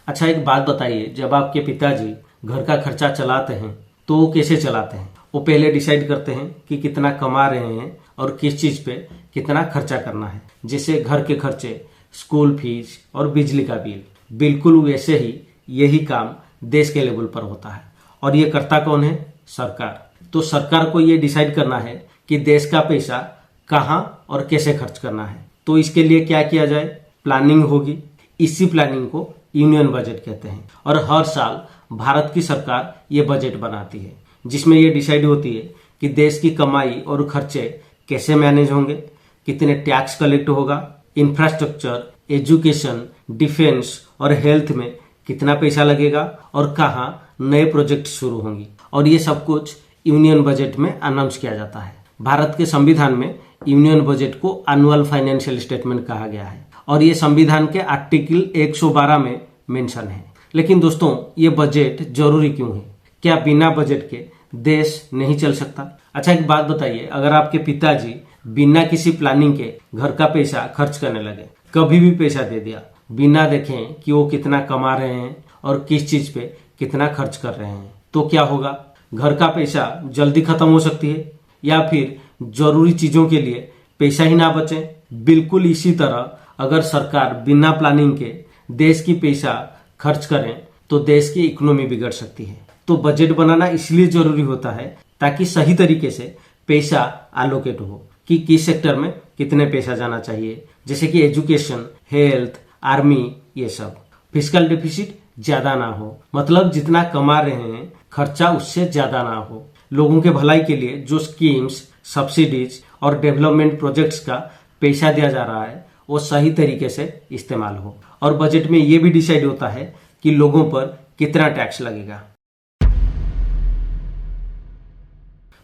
अच्छा एक बात बताइए, जब आपके पिताजी घर का खर्चा चलाते हैं तो वो कैसे चलाते हैं? वो पहले डिसाइड करते हैं कि कितना कमा रहे हैं और किस चीज पे कितना खर्चा करना है। जैसे घर के खर्चे, स्कूल फीस और बिजली का बिल। बिल्कुल वैसे ही यही काम देश के लेवल पर होता है। और ये करता कौन है? सरकार। तो सरकार को ये डिसाइड करना है कि देश का पैसा कहाँ और कैसे खर्च करना है। तो इसके लिए क्या किया जाए? प्लानिंग होगी। इसी प्लानिंग को यूनियन बजट कहते हैं। और हर साल भारत की सरकार ये बजट बनाती है, जिसमें ये डिसाइड होती है कि देश की कमाई और खर्चे कैसे मैनेज होंगे, कितने टैक्स कलेक्ट होगा, इंफ्रास्ट्रक्चर, एजुकेशन, डिफेंस और हेल्थ में कितना पैसा लगेगा और कहाँ नए प्रोजेक्ट शुरू होंगी। और ये सब कुछ यूनियन बजट में अनाउंस किया जाता है। भारत के संविधान में यूनियन बजट को एनुअल फाइनेंशियल स्टेटमेंट कहा गया है और ये संविधान के आर्टिकल 112 में मेंशन है। लेकिन दोस्तों, ये बजट जरूरी क्यों है? क्या बिना बजट के देश नहीं चल सकता? अच्छा एक बात बताइए, अगर आपके पिताजी बिना किसी प्लानिंग के घर का पैसा खर्च करने लगे, कभी भी पैसा दे दिया, बिना देखें कि वो कितना कमा रहे हैं और किस चीज पे कितना खर्च कर रहे हैं, तो क्या होगा? घर का पैसा जल्दी खत्म हो सकती है या फिर जरूरी चीजों के लिए पैसा ही ना बचे। बिल्कुल इसी तरह अगर सरकार बिना प्लानिंग के देश की पैसा खर्च करें तो देश की इकोनॉमी बिगड़ सकती है। तो बजट बनाना इसलिए जरूरी होता है ताकि सही तरीके से पैसा एलोकेट हो कि किस सेक्टर में कितने पैसा जाना चाहिए, जैसे कि एजुकेशन, हेल्थ, आर्मी, ये सब। फिस्कल डेफिसिट ज्यादा ना हो, मतलब जितना कमा रहे हैं खर्चा उससे ज्यादा ना हो। लोगों के भलाई के लिए जो स्कीम्स, सब्सिडीज और डेवलपमेंट प्रोजेक्ट्स का पैसा दिया जा रहा है वो सही तरीके से इस्तेमाल हो। और बजट में ये भी डिसाइड होता है कि लोगों पर कितना टैक्स लगेगा।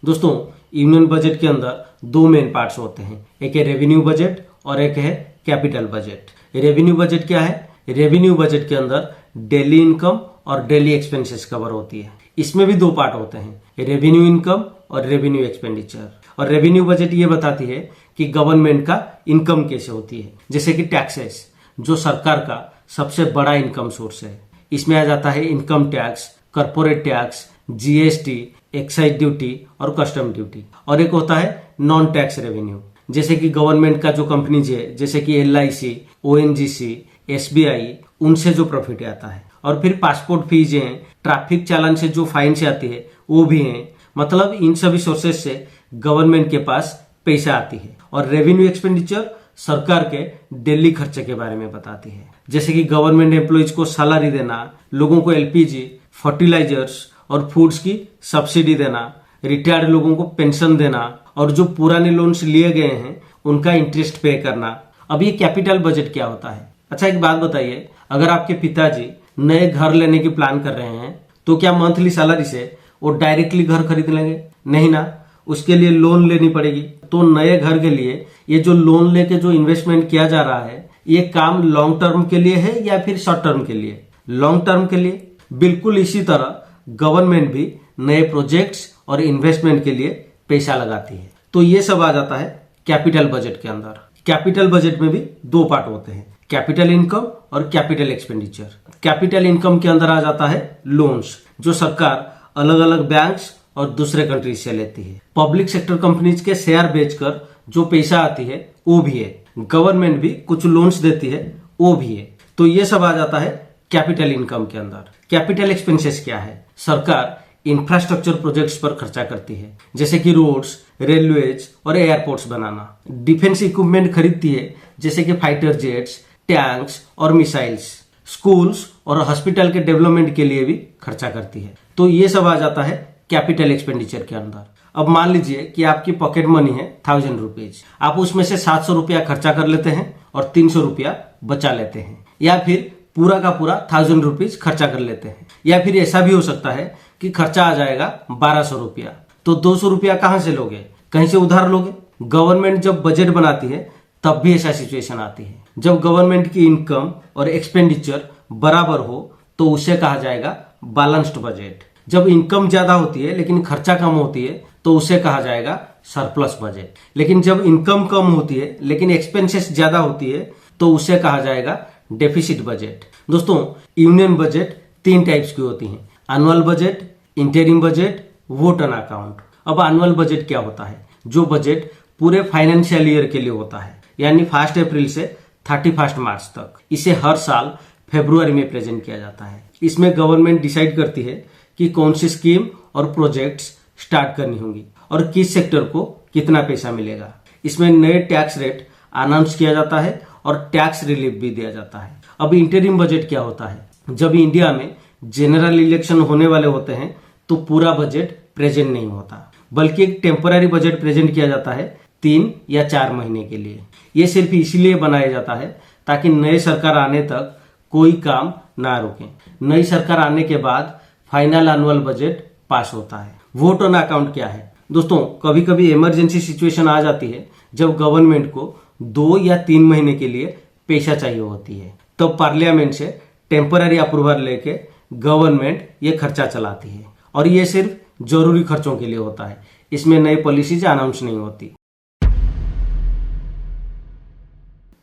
दोस्तों, यूनियन बजट के अंदर दो मेन पार्ट्स होते हैं, एक है रेवेन्यू बजट और एक है कैपिटल बजट। रेवेन्यू बजट क्या है? रेवेन्यू बजट के अंदर डेली इनकम और डेली एक्सपेंसेस कवर होती है। इसमें भी दो पार्ट होते हैं, रेवेन्यू इनकम और रेवेन्यू एक्सपेंडिचर। और रेवेन्यू बजट ये बताती है कि गवर्नमेंट का इनकम कैसे होती है, जैसे कि टैक्सेस, जो सरकार का सबसे बड़ा इनकम सोर्स है। इसमें आ जाता है income tax, corporate tax, GST, excise duty और कस्टम ड्यूटी। और एक होता है नॉन टैक्स रेवेन्यू, जैसे कि गवर्नमेंट का जो कंपनीज है, जैसे कि LIC, ONGC, SBI, उनसे जो प्रॉफिट आता है। और फिर पासपोर्ट फीस हैं, ट्रैफिक चालान से जो फाइन से आती है वो भी हैं। मतलब इन सभी सोर्सेज से गवर्नमेंट के पास पैसा आती है। और रेवेन्यू एक्सपेंडिचर सरकार के डेली खर्चे के बारे में बताती है, जैसे कि गवर्नमेंट एम्प्लॉइज को सैलरी देना, लोगों को LPG, फर्टिलाइजर्स और फूड्स की सब्सिडी देना, रिटायर्ड लोगों को पेंशन देना और जो पुराने लोन्स लिए गए हैं उनका इंटरेस्ट पे करना। अब ये कैपिटल बजट क्या होता है? अच्छा एक बात बताइए, अगर आपके पिताजी नए घर लेने की प्लान कर रहे हैं तो क्या मंथली सैलरी से वो डायरेक्टली घर खरीद लेंगे? नहीं ना, उसके लिए लोन लेनी पड़ेगी। तो नए घर के लिए ये जो लोन लेके जो इन्वेस्टमेंट किया जा रहा है, ये काम लॉन्ग टर्म के लिए है या फिर शॉर्ट टर्म के लिए? लॉन्ग टर्म के लिए। बिल्कुल इसी तरह गवर्नमेंट भी नए प्रोजेक्ट्स और इन्वेस्टमेंट के लिए पैसा लगाती है। तो ये सब आ जाता है कैपिटल बजट के अंदर। कैपिटल बजट में भी दो पार्ट होते हैं, कैपिटल इनकम और कैपिटल एक्सपेंडिचर। कैपिटल इनकम के अंदर आ जाता है लोन्स, जो सरकार अलग अलग बैंक्स और दूसरे कंट्रीज से लेती है। पब्लिक सेक्टर कंपनीज के शेयर बेचकर जो पैसा आती है वो भी है। गवर्नमेंट भी कुछ लोन्स देती है, वो भी है। तो ये सब आ जाता है कैपिटल इनकम के अंदर। कैपिटल एक्सपेंसेस क्या है? सरकार इंफ्रास्ट्रक्चर प्रोजेक्ट्स पर खर्चा करती है, जैसे कि रोड्स, रेलवेज और एयरपोर्ट्स बनाना। डिफेंस इक्विपमेंट खरीदती है, जैसे कि फाइटर जेट्स, टैंक्स और मिसाइल्स। स्कूल्स और हॉस्पिटल के डेवलपमेंट के लिए भी खर्चा करती है। तो ये सब आ जाता है कैपिटल एक्सपेंडिचर के अंदर। अब मान लीजिए कि आपकी पॉकेट मनी है 1000 रुपीज, आप उसमें से 700 रुपया खर्चा कर लेते हैं और 300 रुपया बचा लेते हैं, या फिर पूरा का पूरा 1000 रुपीज खर्चा कर लेते हैं। या फिर ऐसा भी हो सकता है कि खर्चा आ जाएगा 1200 रुपया, तो 200 रुपया कहां से लोगे? कहीं से उधार लोगे। गवर्नमेंट जब बजट बनाती है तब भी ऐसा सिचुएशन आती है। जब गवर्नमेंट की इनकम और एक्सपेंडिचर बराबर हो तो उसे कहा जाएगा बैलेंस्ड बजट। जब इनकम ज्यादा होती है लेकिन खर्चा कम होती है तो उसे कहा जाएगा सरप्लस बजट। लेकिन जब इनकम कम होती है लेकिन एक्सपेंसेस ज्यादा होती है तो उसे कहा जाएगा डेफिसिट बजट। दोस्तों, यूनियन बजट 3 टाइप्स की होती हैं, annual budget, interim budget, vote on account. अब एनुअल बजट क्या होता है? जो बजट पूरे फाइनेंशियल ईयर के लिए होता है, यानी 1 अप्रैल से 31 मार्च तक। इसे हर साल फरवरी में प्रेजेंट किया जाता है। इसमें गवर्नमेंट डिसाइड करती है कि कौन सी स्कीम और प्रोजेक्ट्स स्टार्ट करनी होंगी और किस सेक्टर को कितना पैसा मिलेगा। इसमें नए टैक्स रेट अनाउंस किया जाता है और टैक्स रिलीफ भी दिया जाता है। अब इंटरिम बजट क्या होता है? जब इंडिया में जनरल इलेक्शन होने वाले होते हैं तो पूरा बजट प्रेजेंट नहीं होता, बल्कि एक टेम्पररी बजट प्रेजेंट किया जाता है 3 या 4 महीने के लिए। ये सिर्फ इसलिए बनाया जाता है ताकि नई सरकार आने तक कोई काम ना रुके। नई सरकार आने के बाद फाइनल एनुअल बजट पास होता है। वोट ऑन अकाउंट क्या है? दोस्तों, कभी कभी इमरजेंसी सिचुएशन आ जाती है जब गवर्नमेंट को 2 या 3 महीने के लिए पैसा चाहिए होती है, तब पार्लियामेंट से टेम्पररी अप्रूवल लेके गवर्नमेंट ये खर्चा चलाती है और ये सिर्फ जरूरी खर्चों के लिए होता है। इसमें नई पॉलिसीज अनाउंस नहीं होती।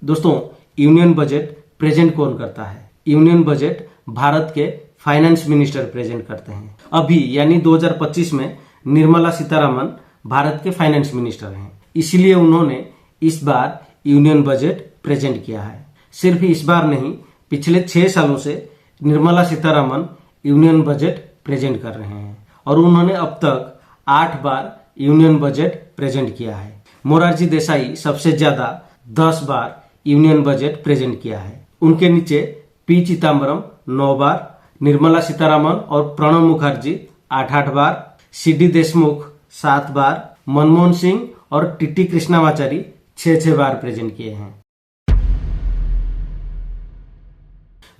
दोस्तों, यूनियन बजट प्रेजेंट कौन करता है? यूनियन बजट भारत के फाइनेंस मिनिस्टर प्रेजेंट करते हैं। अभी यानी 2025 में निर्मला सीतारमण भारत के फाइनेंस मिनिस्टर हैं, इसलिए उन्होंने इस बार यूनियन बजट प्रेजेंट किया है। सिर्फ इस बार नहीं, पिछले 6 सालों से Nirmala Sitharaman union budget present कर रहे हैं और उन्होंने अब तक 8 बार यूनियन बजट प्रेजेंट किया है। मोरारजी देसाई सबसे ज्यादा 10 बार यूनियन बजट प्रेजेंट किया है। उनके नीचे पी चिदम्बरम 9 बार, निर्मला सीतारमण और प्रणब मुखर्जी 8-8 बार, सी.डी. देशमुख 7 बार, मनमोहन सिंह और टी.टी. कृष्णामाचारी 6-6 बार प्रेजेंट किए हैं।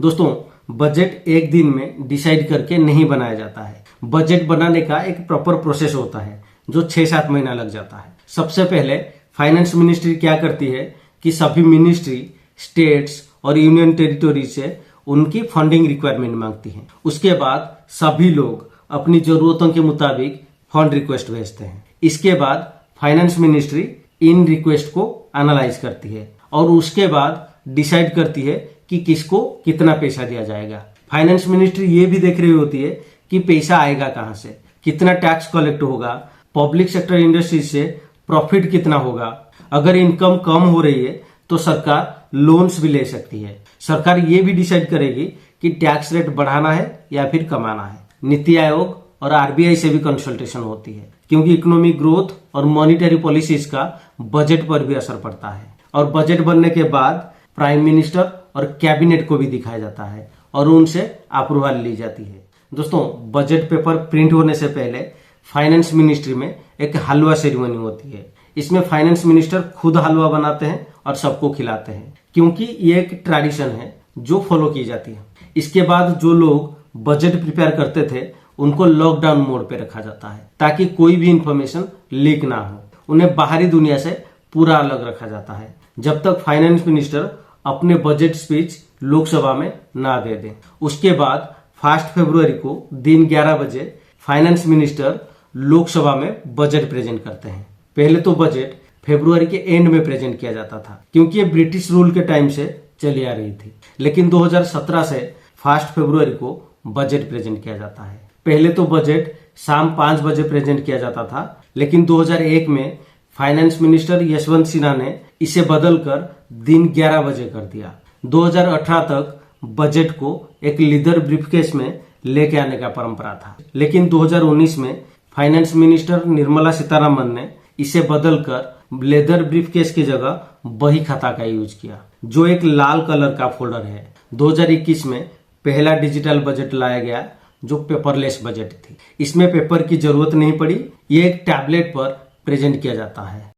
दोस्तों, बजट एक दिन में डिसाइड करके नहीं बनाया जाता है। बजट बनाने का एक प्रॉपर प्रोसेस होता है जो 6-7 महीना लग जाता है। सबसे पहले फाइनेंस मिनिस्ट्री क्या करती है कि सभी मिनिस्ट्री, स्टेट्स और यूनियन टेरिटोरी से उनकी फंडिंग रिक्वायरमेंट मांगती है। उसके बाद सभी लोग अपनी जरूरतों के मुताबिक फंड रिक्वेस्ट भेजते हैं। इसके बाद फाइनेंस मिनिस्ट्री इन रिक्वेस्ट को एनालाइज करती है और उसके बाद डिसाइड करती है कि किसको कितना पैसा दिया जाएगा। फाइनेंस मिनिस्ट्री ये भी देख रही होती है कि पैसा आएगा कहां से, कितना टैक्स कलेक्ट होगा, पब्लिक सेक्टर इंडस्ट्री से प्रॉफिट कितना होगा। अगर इनकम कम हो रही है तो सरकार लोन्स भी ले सकती है। सरकार ये भी डिसाइड करेगी कि टैक्स रेट बढ़ाना है या फिर कमाना है। नीति आयोग और आरबीआई से भी कंसल्टेशन होती है, क्योंकि इकोनॉमिक ग्रोथ और मॉनिटरी पॉलिसीज का बजट पर भी असर पड़ता है। और बजट बनने के बाद प्राइम मिनिस्टर और कैबिनेट को भी दिखाया जाता है और उनसे अप्रूवल ली जाती है। दोस्तों, बजट पेपर प्रिंट होने से पहले फाइनेंस मिनिस्ट्री में एक हलवा सेरेमनी होती है। इसमें फाइनेंस मिनिस्टर खुद हलवा बनाते हैं और सबको खिलाते हैं, क्योंकि ये एक ट्रेडिशन है जो फॉलो की जाती है। इसके बाद जो लोग बजट प्रिपेयर करते थे उनको लॉकडाउन मोड पे रखा जाता है ताकि कोई भी इंफॉर्मेशन लीक ना हो। उन्हें बाहरी दुनिया से पूरा अलग रखा जाता है जब तक फाइनेंस मिनिस्टर अपने बजट स्पीच लोकसभा में ना दे दें। उसके बाद 1 फरवरी को दिन 11 बजे फाइनेंस मिनिस्टर लोकसभा में बजट प्रेजेंट करते हैं। पहले तो बजट फरवरी के एंड में प्रेजेंट किया जाता था, क्योंकि ये ब्रिटिश रूल के टाइम से चली आ रही थी। लेकिन 2017 से 1 फरवरी को बजट प्रेजेंट किया जाता है। पहले तो बजट शाम 5 बजे प्रेजेंट किया जाता था, लेकिन 2001 में फाइनेंस मिनिस्टर यशवंत सिन्हा ने इसे बदलकर दिन 11 बजे कर दिया। 2018 तक बजट को एक लीदर ब्रीफकेस में लेके आने का परंपरा था, लेकिन 2019 में फाइनेंस मिनिस्टर निर्मला सीतारमण ने इसे बदलकर लेदर ब्रीफकेस की जगह बही खाता का यूज किया, जो एक लाल कलर का फोल्डर है। 2021 में पहला डिजिटल बजट लाया गया जो पेपरलेस बजट थी। इसमें पेपर की जरूरत नहीं पड़ी, ये एक टैबलेट पर प्रेजेंट किया जाता है।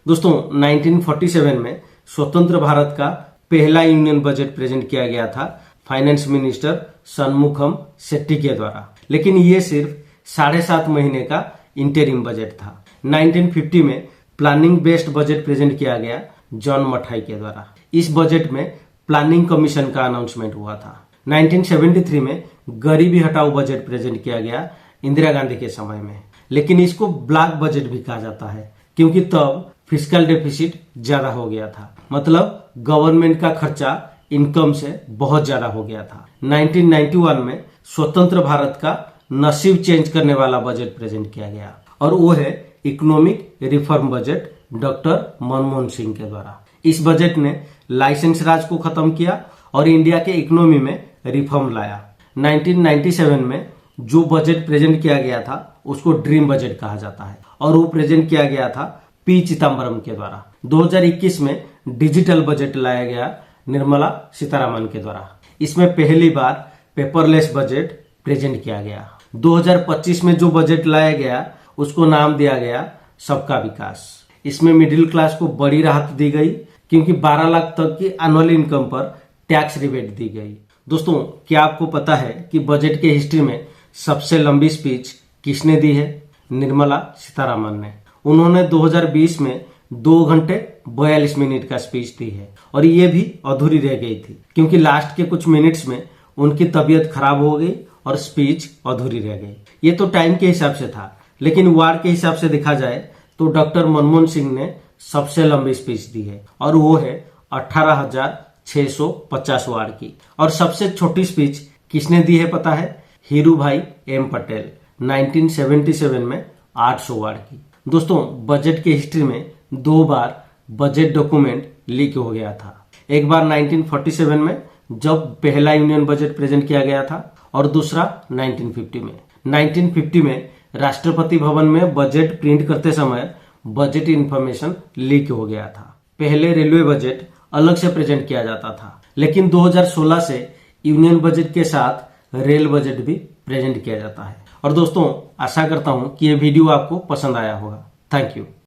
दोस्तों, 1947 में स्वतंत्र भारत का पहला यूनियन बजट प्रेजेंट किया गया था फाइनेंस मिनिस्टर शनमुखम शेट्टी के द्वारा, लेकिन ये सिर्फ 7.5 महीने का इंटरिम बजट था। 1950 में प्लानिंग बेस्ड बजट प्रेजेंट किया गया जॉन मठाई के द्वारा। इस बजट में प्लानिंग कमीशन का अनाउंसमेंट हुआ था। 1973 में गरीबी हटाओ बजट प्रेजेंट किया गया इंदिरा गांधी के समय में, लेकिन इसको ब्लैक बजट भी कहा जाता है, क्योंकि तब फिस्कल डेफिसिट ज्यादा हो गया था, मतलब गवर्नमेंट का खर्चा इनकम से बहुत ज्यादा हो गया था। 1991 में स्वतंत्र भारत का नसीब चेंज करने वाला बजट प्रेजेंट किया गया और वो है economic reform budget doctor Manmohan Singh के द्वारा। इस बजट ने लाइसेंस राज को खत्म किया और इंडिया के इकोनॉमी में रिफॉर्म लाया। 1997 में जो बजट प्रेजेंट किया गया था उसको ड्रीम बजट कहा जाता है और वो प्रेजेंट किया गया था पी चिदम्बरम के द्वारा। 2021 में डिजिटल बजट लाया गया निर्मला सीतारामन के द्वारा। इसमें पहली बार पेपरलेस बजट प्रेजेंट किया गया। 2025 में जो बजट लाया गया उसको नाम दिया गया सबका विकास। इसमें मिडिल क्लास को बड़ी राहत दी गई क्योंकि 12 लाख तक की एनुअल इनकम पर टैक्स रिबेट दी गई। दोस्तों, क्या आपको पता है कि बजट के हिस्ट्री में सबसे लंबी स्पीच किसने दी है? निर्मला सीतारामन ने। उन्होंने 2020 में 2 घंटे 42 मिनट का स्पीच दी है और ये भी अधूरी रह गई थी क्योंकि लास्ट के कुछ मिनट्स में उनकी तबीयत खराब हो गई और स्पीच अधूरी रह गई। ये तो टाइम के हिसाब से था, लेकिन वार्ड के हिसाब से देखा जाए तो डॉक्टर मनमोहन सिंह ने सबसे लंबी स्पीच दी है और वो है 18,650 वार्ड की। और सबसे छोटी स्पीच किसने दी है पता है? हीरू भाई एम पटेल 1977 में 800 वार्ड की। दोस्तों, बजट के हिस्ट्री में 2 बार बजट डॉक्यूमेंट लीक हो गया था। एक बार 1947 में जब पहला यूनियन बजट प्रेजेंट किया गया था और दूसरा 1950 में। 1950 में राष्ट्रपति भवन में बजट प्रिंट करते समय बजट इंफॉर्मेशन लीक हो गया था। पहले रेलवे बजट अलग से प्रेजेंट किया जाता था, लेकिन 2016 से यूनियन बजट के साथ रेल बजट भी प्रेजेंट किया जाता है। और दोस्तों, आशा करता हूं कि ये वीडियो आपको पसंद आया होगा। Thank you.